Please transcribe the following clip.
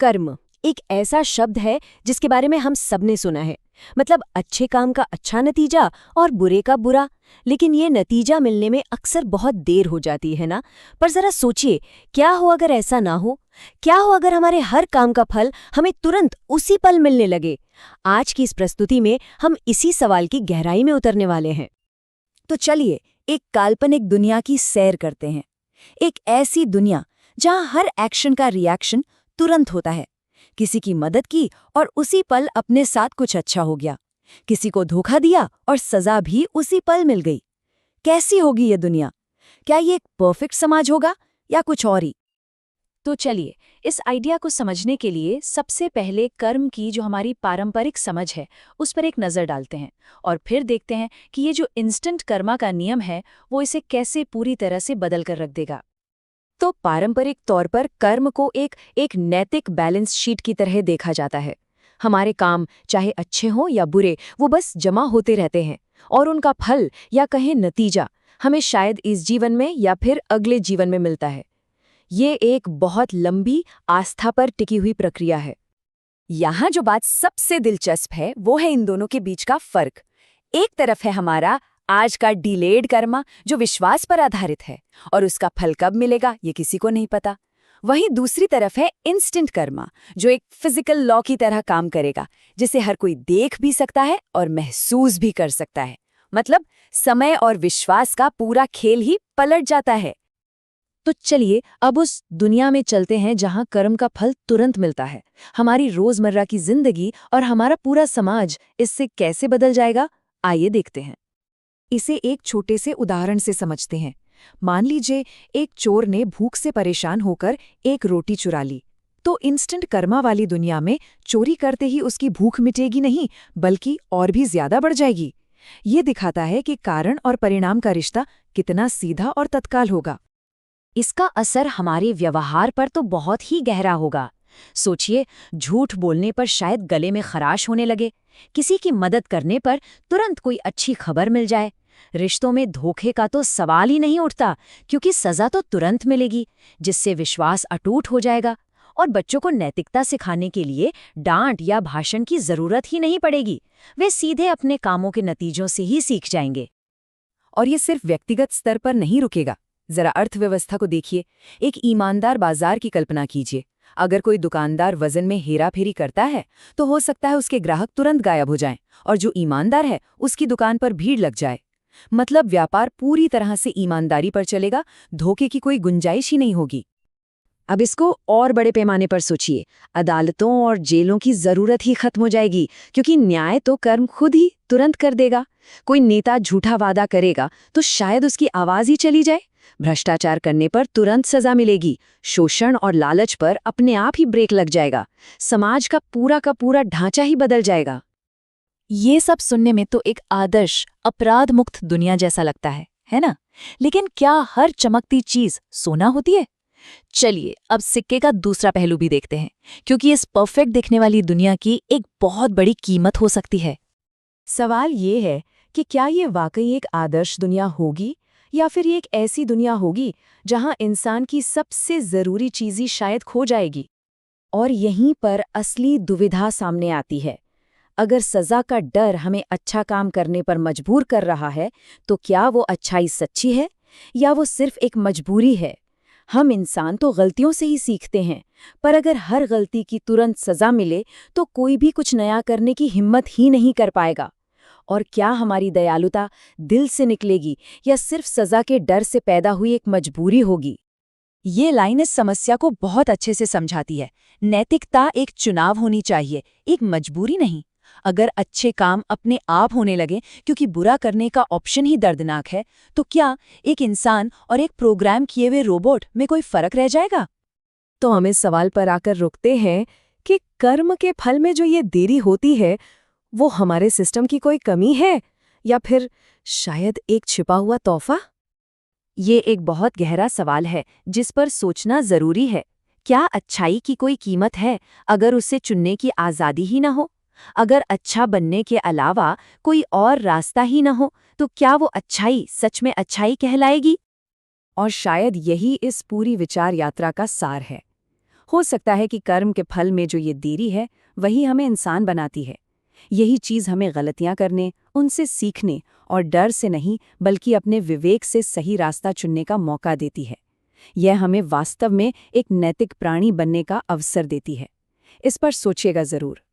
कर्म एक ऐसा शब्द है जिसके बारे में हम सबने सुना है। मतलब अच्छे काम का अच्छा नतीजा और बुरे का बुरा। लेकिन ये नतीजा मिलने में अक्सर बहुत देर हो जाती है ना। पर जरा सोचिए, क्या हो अगर ऐसा ना हो। क्या हो अगर हमारे हर काम का फल हमें तुरंत उसी पल मिलने लगे। आज की इस प्रस्तुति में हम इसी सवाल की गहराई में उतरने वाले हैं। तो चलिए एक काल्पनिक दुनिया की सैर करते हैं। एक ऐसी दुनिया जहां हर एक्शन का रिएक्शन तुरंत होता है। किसी की मदद की और उसी पल अपने साथ कुछ अच्छा हो गया। किसी को धोखा दिया और सजा भी उसी पल मिल गई। कैसी होगी ये दुनिया? क्या ये एक परफेक्ट समाज होगा या कुछ और ही? तो चलिए इस आइडिया को समझने के लिए सबसे पहले कर्म की जो हमारी पारंपरिक समझ है उस पर एक नज़र डालते हैं और फिर देखते हैं कि ये जो इंस्टेंट कर्मा का नियम है वो इसे कैसे पूरी तरह से बदल कर रख देगा। तो पारंपरिक तौर पर कर्म को एक नैतिक बैलेंस शीट की तरह देखा जाता है। हमारे काम चाहे अच्छे हों या बुरे, वो बस जमा होते रहते हैं और उनका फल या कहें नतीजा हमें शायद इस जीवन में या फिर अगले जीवन में मिलता है। ये एक बहुत लंबी आस्था पर टिकी हुई प्रक्रिया है। यहाँ जो बात सबसे दिलचस्प है वो है इन दोनों के बीच का फर्क। एक तरफ है हमारा आज का डिलेड कर्मा जो विश्वास पर आधारित है और उसका फल कब मिलेगा ये किसी को नहीं पता। वहीं दूसरी तरफ है इंस्टेंट कर्मा जो एक फिजिकल लॉ की तरह काम करेगा, जिसे हर कोई देख भी सकता है और महसूस भी कर सकता है। मतलब समय और विश्वास का पूरा खेल ही पलट जाता है। तो चलिए अब उस दुनिया में चलते हैं जहां कर्म का फल तुरंत मिलता है। हमारी रोजमर्रा की जिंदगी और हमारा पूरा समाज इससे कैसे बदल जाएगा, आइए देखते हैं। इसे एक छोटे से उदाहरण से समझते हैं। मान लीजिए एक चोर ने भूख से परेशान होकर एक रोटी चुरा ली। तो इंस्टेंट कर्मा वाली दुनिया में चोरी करते ही उसकी भूख मिटेगी नहीं, बल्कि और भी ज्यादा बढ़ जाएगी। ये दिखाता है कि कारण और परिणाम का रिश्ता कितना सीधा और तत्काल होगा। इसका असर हमारे व्यवहार पर तो बहुत ही गहरा होगा। सोचिए, झूठ बोलने पर शायद गले में खराश होने लगे, किसी की मदद करने पर तुरंत कोई अच्छी खबर मिल जाए। रिश्तों में धोखे का तो सवाल ही नहीं उठता, क्योंकि सजा तो तुरंत मिलेगी, जिससे विश्वास अटूट हो जाएगा। और बच्चों को नैतिकता सिखाने के लिए डांट या भाषण की जरूरत ही नहीं पड़ेगी, वे सीधे अपने कामों के नतीजों से ही सीख जाएंगे। और ये सिर्फ व्यक्तिगत स्तर पर नहीं रुकेगा। जरा अर्थव्यवस्था को देखिए। एक ईमानदार बाजार की कल्पना कीजिए। अगर कोई दुकानदार वजन में हेराफेरी करता है तो हो सकता है उसके ग्राहक तुरंत गायब हो जाएं और जो ईमानदार है उसकी दुकान पर भीड़ लग जाए। मतलब व्यापार पूरी तरह से ईमानदारी पर चलेगा, धोखे की कोई गुंजाइश ही नहीं होगी। अब इसको और बड़े पैमाने पर सोचिए। अदालतों और जेलों की जरूरत ही खत्म हो जाएगी, क्योंकि न्याय तो कर्म खुद ही तुरंत कर देगा। कोई नेता झूठा वादा करेगा तो शायद उसकी आवाज ही चली जाए। भ्रष्टाचार करने पर तुरंत सजा मिलेगी। शोषण और लालच पर अपने आप ही ब्रेक लग जाएगा। समाज का पूरा ढांचा ही बदल जाएगा। ये सब सुनने में तो एक आदर्श अपराध मुक्त दुनिया जैसा लगता है ना? लेकिन क्या हर चमकती चीज सोना होती है? चलिए अब सिक्के का दूसरा पहलू भी देखते हैं, क्योंकि इस परफेक्ट दिखने वाली दुनिया की एक बहुत बड़ी कीमत हो सकती है। सवाल ये है कि क्या ये वाकई एक आदर्श दुनिया होगी या फिर ये एक ऐसी दुनिया होगी जहां इंसान की सबसे जरूरी चीज ही शायद खो जाएगी। और यहीं पर असली दुविधा सामने आती है। अगर सजा का डर हमें अच्छा काम करने पर मजबूर कर रहा है, तो क्या वो अच्छाई सच्ची है या वो सिर्फ एक मजबूरी है? हम इंसान तो गलतियों से ही सीखते हैं, पर अगर हर गलती की तुरंत सजा मिले तो कोई भी कुछ नया करने की हिम्मत ही नहीं कर पाएगा। और क्या हमारी दयालुता दिल से निकलेगी या सिर्फ सजा के डर से पैदा हुई एक मजबूरी होगी? ये लाइन इस समस्या को बहुत अच्छे से समझाती है। नैतिकता एक चुनाव होनी चाहिए, एक मजबूरी नहीं। अगर अच्छे काम अपने आप होने लगे क्योंकि बुरा करने का ऑप्शन ही दर्दनाक है, तो क्या एक इंसान और एक प्रोग्राम किए हुए रोबोट में कोई फर्क रह जाएगा? तो हम इस सवाल पर आकर रुकते हैं कि कर्म के फल में जो ये देरी होती है, वो हमारे सिस्टम की कोई कमी है या फिर शायद एक छिपा हुआ तोहफा? ये एक बहुत गहरा सवाल है जिस पर सोचना जरूरी है। क्या अच्छाई की कोई कीमत है अगर उसे चुनने की आज़ादी ही न हो? अगर अच्छा बनने के अलावा कोई और रास्ता ही न हो, तो क्या वो अच्छाई सच में अच्छाई कहलाएगी? और शायद यही इस पूरी विचार यात्रा का सार है। हो सकता है कि कर्म के फल में जो ये देरी है वही हमें इंसान बनाती है। यही चीज़ हमें गलतियां करने, उनसे सीखने और डर से नहीं बल्कि अपने विवेक से सही रास्ता चुनने का मौका देती है। यह हमें वास्तव में एक नैतिक प्राणी बनने का अवसर देती है। इस पर सोचिएगा ज़रूर।